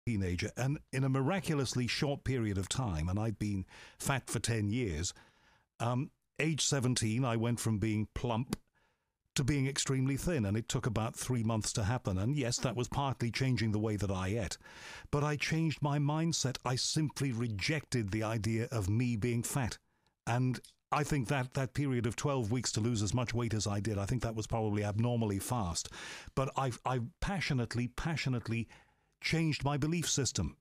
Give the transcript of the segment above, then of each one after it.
teenager, and in a miraculously short period of time, and I'd been fat for 10 years, age 17, I went from being plump to being extremely thin, and it took about 3 months to happen. And yes, that was partly changing the way that I ate, but I changed my mindset. I simply rejected the idea of me being fat. And I think that period of 12 weeks to lose as much weight as I did, I think that was probably abnormally fast. But I passionately changed my belief system.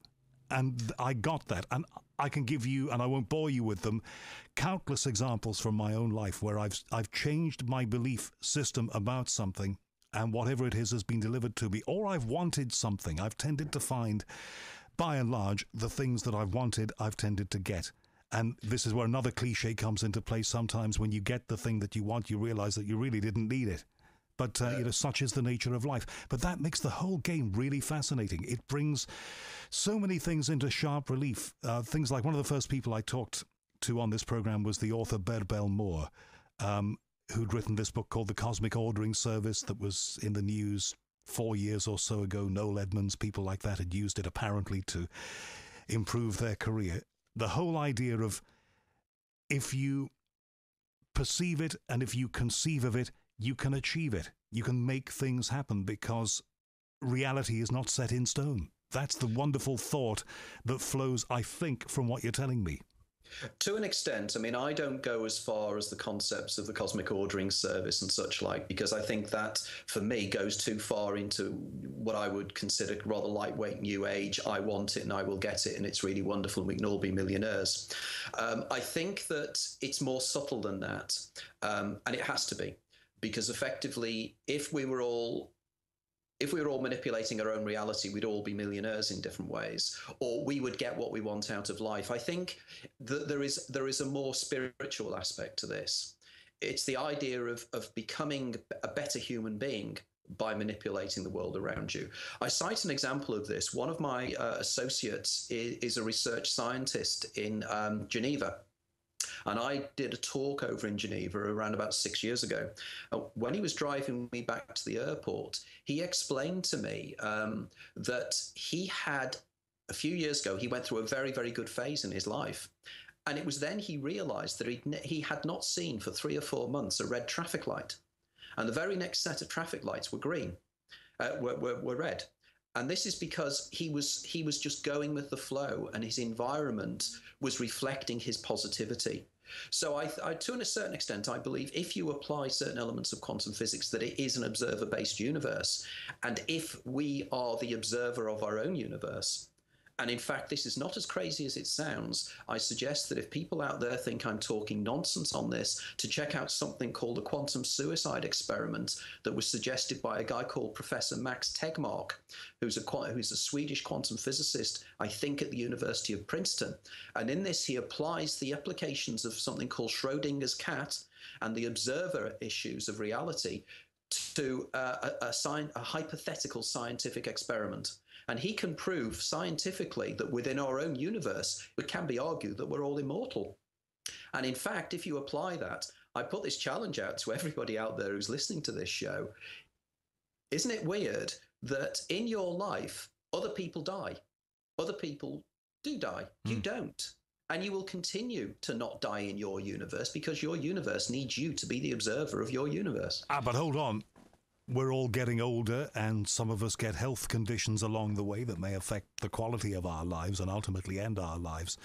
And I got that. And I can give you, and I won't bore you with them, countless examples from my own life where I've changed my belief system about something, and whatever it is has been delivered to me. Or I've wanted something. I've tended to find, by and large, the things that I've wanted, I've tended to get. And this is where another cliche comes into play. Sometimes when you get the thing that you want, you realize that you really didn't need it. But, such is the nature of life. But that makes the whole game really fascinating. It brings so many things into sharp relief. Things like one of the first people I talked to on this program was the author Berbel Moore, who'd written this book called The Cosmic Ordering Service that was in the news 4 years or so ago. Noel Edmonds, people like that had used it apparently to improve their career. The whole idea of if you perceive it and if you conceive of it, you can achieve it. You can make things happen because reality is not set in stone. That's the wonderful thought that flows, I think, from what you're telling me. To an extent. I mean, I don't go as far as the concepts of the cosmic ordering service and such like, because I think that, for me, goes too far into what I would consider rather lightweight new age. I want it and I will get it, and it's really wonderful, and we can all be millionaires. I think that it's more subtle than that, and it has to be. Because effectively, if we were all manipulating our own reality, we'd all be millionaires in different ways, or we would get what we want out of life. I think that there is a more spiritual aspect to this. It's the idea of becoming a better human being by manipulating the world around you. I cite an example of this. One of my associates is a research scientist in Geneva. And I did a talk over in Geneva around about 6 years ago. When he was driving me back to the airport, he explained to me that he had, a few years ago, he went through a very, very good phase in his life. And it was then he realized that he had not seen for 3 or 4 months a red traffic light. And the very next set of traffic lights were green, were red. And this is because he was just going with the flow, and his environment was reflecting his positivity. So I, to a certain extent, I believe if you apply certain elements of quantum physics, that it is an observer-based universe. And if we are the observer of our own universe, and in fact, this is not as crazy as it sounds, I suggest that if people out there think I'm talking nonsense on this, to check out something called the quantum suicide experiment that was suggested by a guy called Professor Max Tegmark, who's a Swedish quantum physicist, I think at the University of Princeton. And in this, he applies the applications of something called Schrodinger's cat and the observer issues of reality to a hypothetical scientific experiment. And he can prove scientifically that within our own universe, it can be argued that we're all immortal. And in fact, if you apply that, I put this challenge out to everybody out there who's listening to this show. Isn't it weird that in your life, other people die? Other people do die. You don't. And you will continue to not die in your universe because your universe needs you to be the observer of your universe. But hold on. We're all getting older, and some of us get health conditions along the way that may affect the quality of our lives and ultimately end our lives.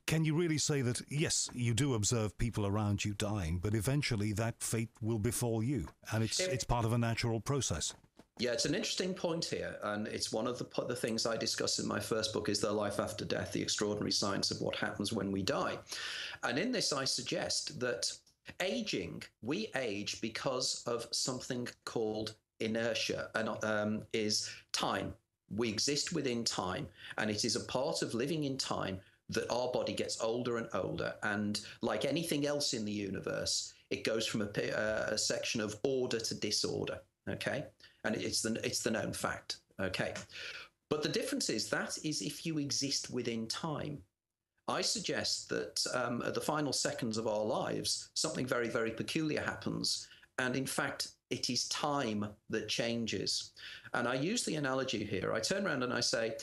Can you really say that, yes, you do observe people around you dying, but eventually that fate will befall you, and it's part of a natural process? Yeah, it's an interesting point here, and it's one of the things I discuss in my first book, is The Life After Death, The Extraordinary Science of What Happens When We Die. And in this, I suggest that aging, we age because of something called inertia, and is time. We exist within time, and it is a part of living in time that our body gets older and older. And like anything else in the universe, it goes from a section of order to disorder. Okay, and it's the known fact. Okay, but the difference is that is if you exist within time. I suggest that at the final seconds of our lives, something very, very peculiar happens. And in fact, it is time that changes. And I use the analogy here. I turn around and I say,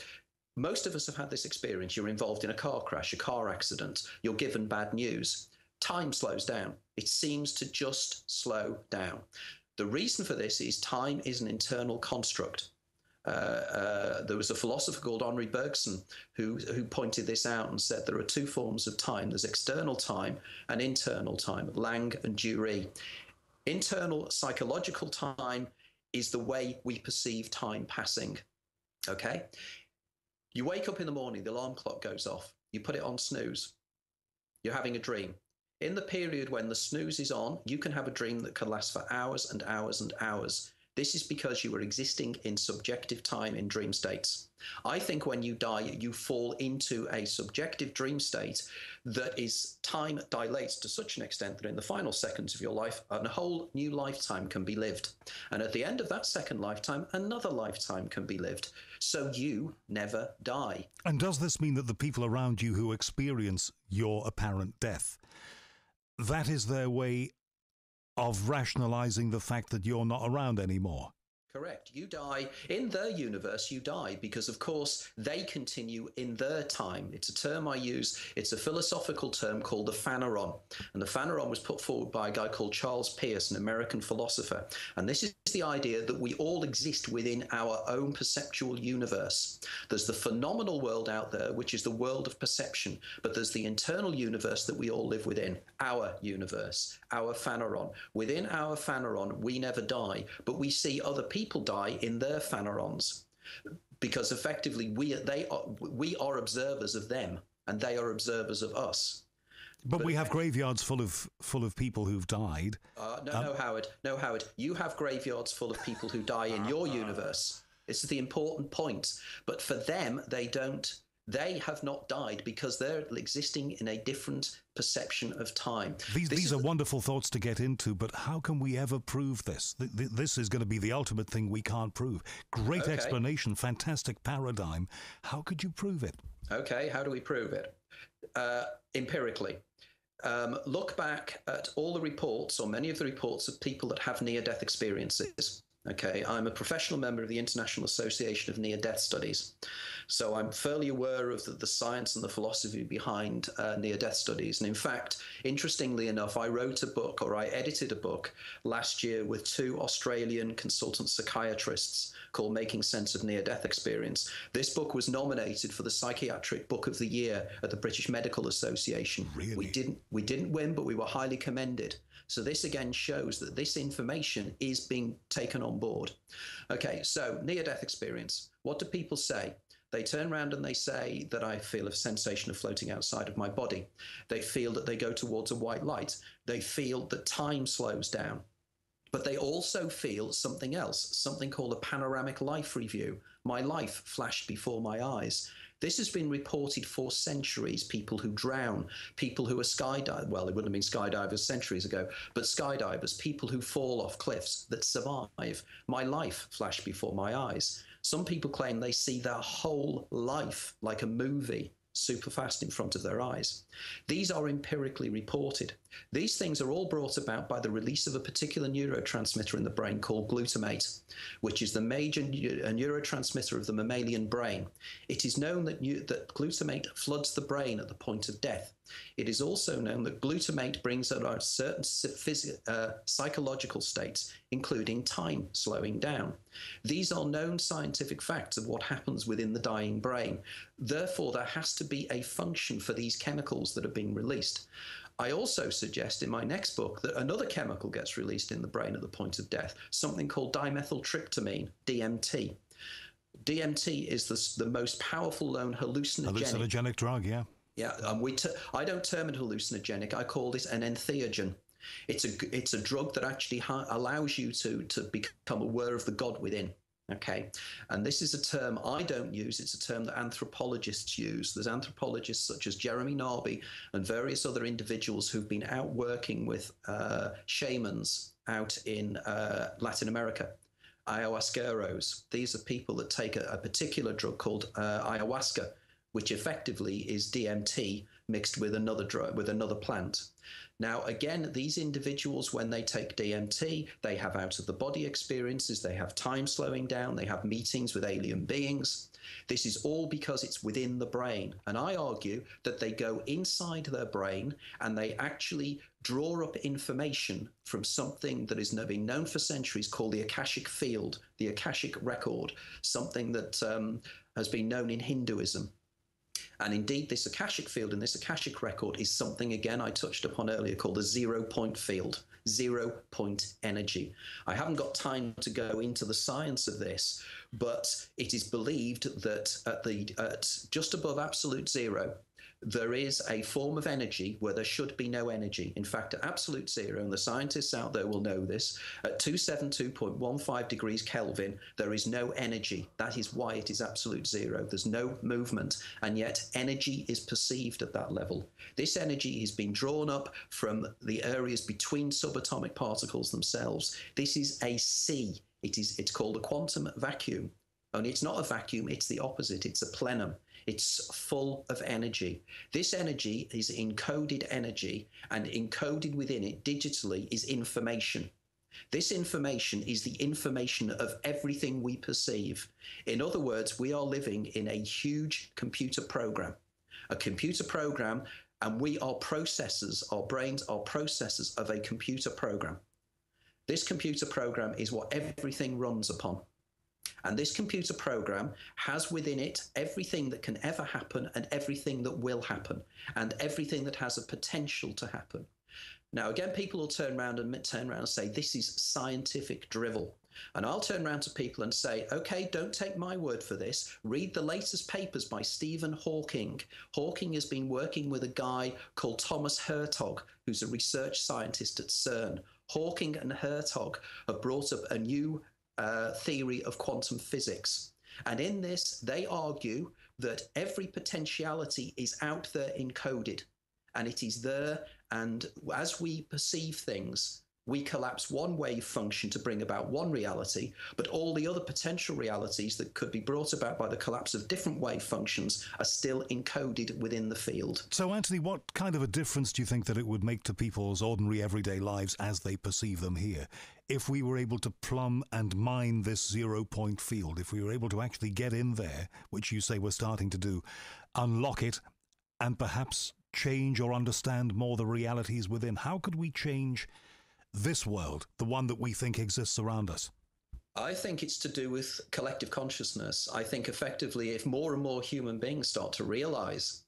Most of us have had this experience. You're involved in a car crash, a car accident, you're given bad news. Time slows down. It seems to just slow down. The reason for this is time is an internal construct. There was a philosopher called Henri Bergson who pointed this out and said there are two forms of time. There's external time and internal time, Lang and Dury. Internal psychological time is the way we perceive time passing. Okay? You wake up in the morning, the alarm clock goes off. You put it on snooze. You're having a dream. In the period when the snooze is on, you can have a dream that can last for hours and hours and hours. This is because you are existing in subjective time in dream states. I think when you die, you fall into a subjective dream state that is time dilates to such an extent that in the final seconds of your life, a whole new lifetime can be lived. And at the end of that second lifetime, another lifetime can be lived. So you never die. And does this mean that the people around you who experience your apparent death, that is their way of rationalizing the fact that you're not around anymore? Correct. You die in their universe, you die because, of course, they continue in their time. It's a term I use. It's a philosophical term called the phaneron. And the phaneron was put forward by a guy called Charles Peirce, an American philosopher. And this is the idea that we all exist within our own perceptual universe. There's the phenomenal world out there, which is the world of perception. But there's the internal universe that we all live within, our universe, our phaneron. Within our phaneron, we never die, but we see other people die in their phanerons, because effectively we are observers of them and they are observers of us. But we have graveyards full of people who've died. No, Howard. You have graveyards full of people who die in your universe. This is the important point. But for them, they don't. They have not died because they're existing in a different perception of time. These are wonderful thoughts to get into, but how can we ever prove this? This is going to be the ultimate thing we can't prove. Great explanation, fantastic paradigm. How could you prove it? Okay, how do we prove it? Empirically. Look back at all the reports, or many of the reports of people that have near-death experiences. Okay, I'm a professional member of the International Association of Near-Death Studies. So I'm fairly aware of the science and the philosophy behind near-death studies. And in fact, interestingly enough, I edited a book last year with two Australian consultant psychiatrists called Making Sense of Near-Death Experience. This book was nominated for the Psychiatric Book of the Year at the British Medical Association. Really? We didn't win, but we were highly commended. So this again shows that this information is being taken on board. Okay, so near-death experience. What do people say? They turn around and they say that I feel a sensation of floating outside of my body. They feel that they go towards a white light. They feel that time slows down. But they also feel something else, something called a panoramic life review. My life flashed before my eyes. This has been reported for centuries. People who drown, people who are skydivers, well, it wouldn't have been skydivers centuries ago, but skydivers, people who fall off cliffs that survive. My life flashed before my eyes. Some people claim they see their whole life like a movie, super fast in front of their eyes. These are empirically reported. These things are all brought about by the release of a particular neurotransmitter in the brain called glutamate, which is the major neurotransmitter of the mammalian brain. It is known that glutamate floods the brain at the point of death. It is also known that glutamate brings about certain psychological states, including time slowing down. These are known scientific facts of what happens within the dying brain. Therefore, there has to be a function for these chemicals that are being released. I also suggest in my next book that another chemical gets released in the brain at the point of death, something called dimethyltryptamine, DMT. DMT is the most powerful known hallucinogenic drug, yeah. Yeah, I don't term it hallucinogenic. I call this an entheogen. It's a drug that actually allows you to become aware of the God within. Okay, and this is a term I don't use. It's a term that anthropologists use. There's anthropologists such as Jeremy Narby and various other individuals who've been out working with shamans out in Latin America. Ayahuasqueros. These are people that take a particular drug called ayahuasca, which effectively is DMT mixed with another drug, with another plant. Now, again, these individuals, when they take DMT, they have out-of-the-body experiences, they have time slowing down, they have meetings with alien beings. This is all because it's within the brain. And I argue that they go inside their brain and they actually draw up information from something that has been known for centuries called the Akashic field, the Akashic record, something that has been known in Hinduism. And indeed, this Akashic field and this Akashic record is something, again, I touched upon earlier called the 0-point field, 0-point energy. I haven't got time to go into the science of this, but it is believed that at just above absolute zero, there is a form of energy where there should be no energy. In fact, at absolute zero, and the scientists out there will know this, at 272.15 degrees Kelvin, there is no energy. That is why it is absolute zero. There's no movement, and yet energy is perceived at that level. This energy has been drawn up from the areas between subatomic particles themselves. This is a sea. It's called a quantum vacuum. Only it's not a vacuum, it's the opposite. It's a plenum. It's full of energy. This energy is encoded energy, and encoded within it digitally is information. This information is the information of everything we perceive. In other words, we are living in a huge computer program. A computer program, and we are processors, our brains are processors of a computer program. This computer program is what everything runs upon. And this computer program has within it everything that can ever happen and everything that will happen and everything that has a potential to happen. Now, again, people will turn around and say, this is scientific drivel. And I'll turn around to people and say, okay, don't take my word for this. Read the latest papers by Stephen Hawking. Hawking has been working with a guy called Thomas Hertog, who's a research scientist at CERN. Hawking and Hertog have brought up a new theory of quantum physics. And in this, they argue that every potentiality is out there encoded, and it is there. And as we perceive things, we collapse one wave function to bring about one reality, but all the other potential realities that could be brought about by the collapse of different wave functions are still encoded within the field. So, Anthony, what kind of a difference do you think that it would make to people's ordinary everyday lives as they perceive them here if we were able to plumb and mine this 0-point field, if we were able to actually get in there, which you say we're starting to do, unlock it, and perhaps change or understand more the realities within? How could we change this world, the one that we think exists around us? I think it's to do with collective consciousness. I think effectively if more and more human beings start to realize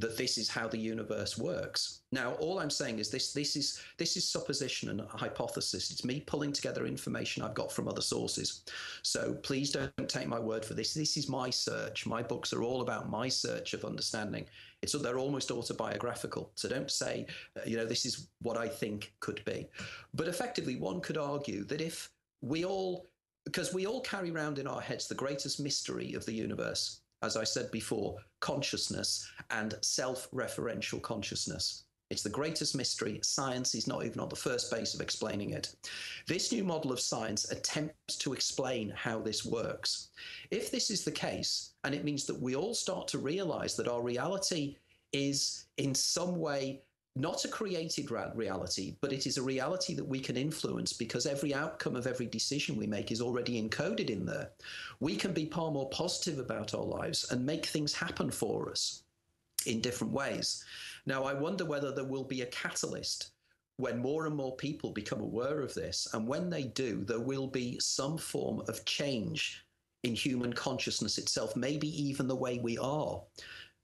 that this is how the universe works. Now, all I'm saying is this is supposition and a hypothesis. It's me pulling together information I've got from other sources. So please don't take my word for this. This is my search. My books are all about my search of understanding. They're almost autobiographical. So don't say, this is what I think could be. But effectively, one could argue that if because we all carry around in our heads the greatest mystery of the universe, as I said before, consciousness and self-referential consciousness. It's the greatest mystery. Science is not even on the first base of explaining it. This new model of science attempts to explain how this works. If this is the case, and it means that we all start to realize that our reality is in some way not a created reality, but it is a reality that we can influence because every outcome of every decision we make is already encoded in there. We can be far more positive about our lives and make things happen for us in different ways. Now, I wonder whether there will be a catalyst when more and more people become aware of this. And when they do, there will be some form of change in human consciousness itself, maybe even the way we are.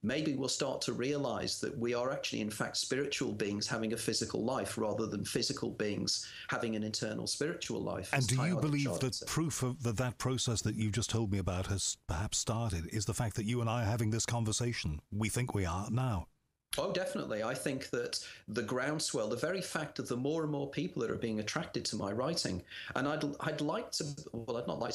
Maybe we'll start to realize that we are actually, in fact, spiritual beings having a physical life rather than physical beings having an internal spiritual life. And do you believe that proof of that process that you just told me about has perhaps started is the fact that you and I are having this conversation? We think we are now. Oh, definitely. I think that the groundswell, the very fact that the more and more people that are being attracted to my writing, and I'd not like to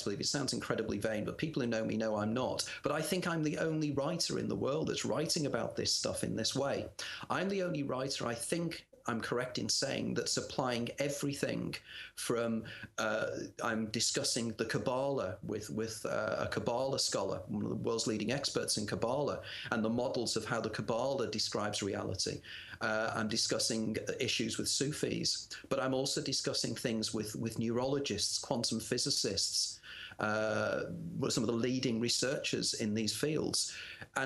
believe, it sounds incredibly vain, but people who know me know I'm not, but I think I'm the only writer in the world that's writing about this stuff in this way. I'm the only writer, I think, I'm correct in saying that's applying everything from I'm discussing the Kabbalah with a Kabbalah scholar, one of the world's leading experts in Kabbalah, and the models of how the Kabbalah describes reality. I'm discussing issues with Sufis, but I'm also discussing things with neurologists, quantum physicists, some of the leading researchers in these fields. And